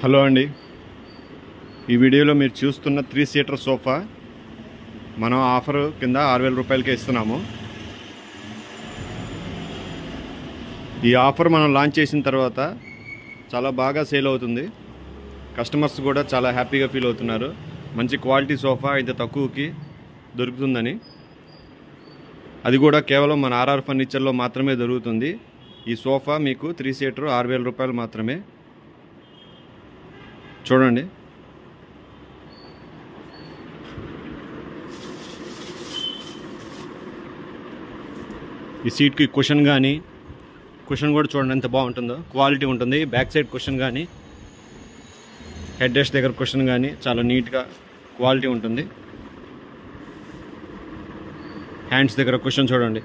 Hello అండి, ఈ వీడియోలో మీరు చూస్తున్న 3 సీటర్ సోఫా మనం ఆఫర్ కింద 6000 రూపాయలకే ఇస్తున్నాము. ఈ ఆఫర్ మనం లాంచ్ చేసిన తర్వాత చాలా బాగా సేల్ అవుతుంది. కస్టమర్స్ కూడా చాలా హ్యాపీగా ఫీల్ అవుతున్నారు. మంచి క్వాలిటీ సోఫా ఇంత తక్కువకి దొరుకుతుందని. అది కూడా కేవలం మన ఆర్ఆర్ ఫర్నిచర్లో మాత్రమే దొరుకుతుంది. ఈ సోఫా మీకు 3 సీటర్ 6000 రూపాయలు మాత్రమే. చూడండి, ఈ సీట్కి కుషన్ కూడా చూడండి ఎంత బాగుంటుందో, క్వాలిటీ ఉంటుంది. బ్యాక్ సైడ్ కుషన్ కానీ, హెడ్ రెస్ట్ దగ్గర కుషన్ కానీ చాలా నీట్గా క్వాలిటీ ఉంటుంది. హ్యాండ్స్ దగ్గర కుషన్ చూడండి.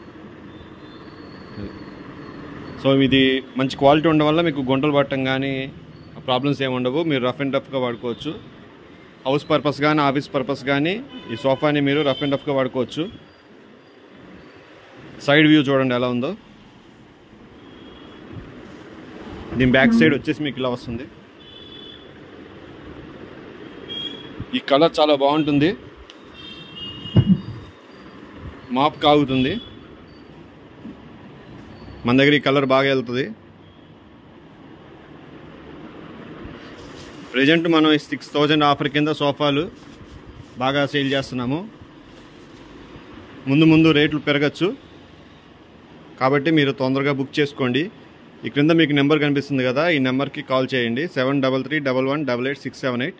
సో ఇది మంచి క్వాలిటీ ఉండడం వల్ల మీకు గుంటలు పట్టడం కానీ ప్రాబ్లమ్స్ ఏమి ఉండవు. మీరు రఫ్ అండ్ రఫ్గా వాడుకోవచ్చు. హౌస్ పర్పస్ కానీ ఆఫీస్ పర్పస్ కానీ ఈ సోఫాని మీరు రఫ్ అండ్ రఫ్గా వాడుకోవచ్చు. సైడ్ వ్యూ చూడండి ఎలా ఉందో. దీని బ్యాక్ సైడ్ వచ్చేసి మీకు ఇలా వస్తుంది. ఈ కలర్ చాలా బాగుంటుంది, మాప్ కాగుతుంది. మన దగ్గర ఈ కలర్ బాగా వెళ్తుంది. ప్రజెంట్ మనం 6000 ఆఫర్ కింద సోఫాలు బాగా సేల్ చేస్తున్నాము. ముందు రేట్లు పెరగచ్చు, కాబట్టి మీరు తొందరగా బుక్ చేసుకోండి. ఈ క్రింద మీకు నెంబర్ కనిపిస్తుంది కదా, ఈ నెంబర్కి కాల్ చేయండి. 7331188678.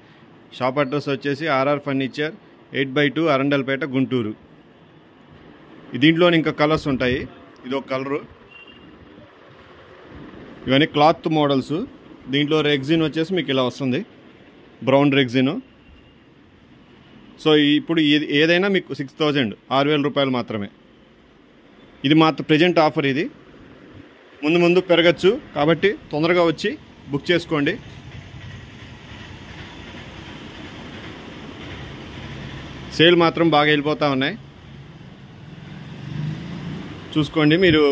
షాప్ అడ్రస్ వచ్చేసి ఆర్ఆర్ ఫర్నిచర్ 8/2 అరండల్పేట, గుంటూరు. దీంట్లో ఇంకా కలర్స్ ఉంటాయి. ఇది ఒక కలరు. ఇవన్నీ క్లాత్ మోడల్స్. దీంట్లో రెగ్జిన్ వచ్చేసి మీకు ఇలా వస్తుంది, బ్రౌన్ రెగ్జిన్. సో ఇప్పుడు ఏదైనా మీకు 6000 రూపాయలు మాత్రమే. ఇది మాత్రం ప్రజెంట్ ఆఫర్. ఇది ముందు పెరగచ్చు, కాబట్టి తొందరగా వచ్చి బుక్ చేసుకోండి. సేల్ మాత్రం బాగా వెళ్ళిపోతూ ఉన్నాయి. చూసుకోండి. మీరు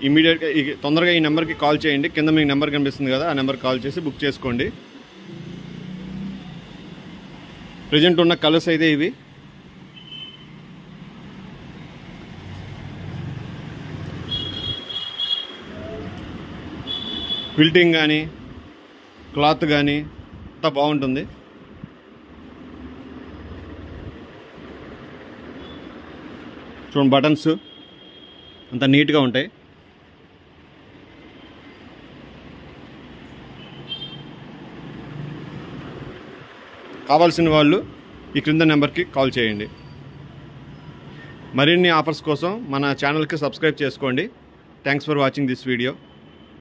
ఇమీడియట్గా తొందరగా ఈ నెంబర్కి కాల్ చేయండి. కింద మీకు నెంబర్ కనిపిస్తుంది కదా, ఆ నెంబర్కి కాల్ చేసి బుక్ చేసుకోండి. ప్రజెంట్ ఉన్న కలర్స్ అయితే ఇవి. క్విల్టింగ్ కానీ క్లాత్ కానీ అంతా బాగుంటుంది. చూడండి, బటన్స్ అంత నీట్గా ఉంటాయి. కావాల్సిన వాళ్ళు ఈ క్రింద నెంబర్కి కాల్ చేయండి. మరిన్ని ఆఫర్స్ కోసం మన ఛానల్కి సబ్స్క్రైబ్ చేసుకోండి. Thanks for watching this video.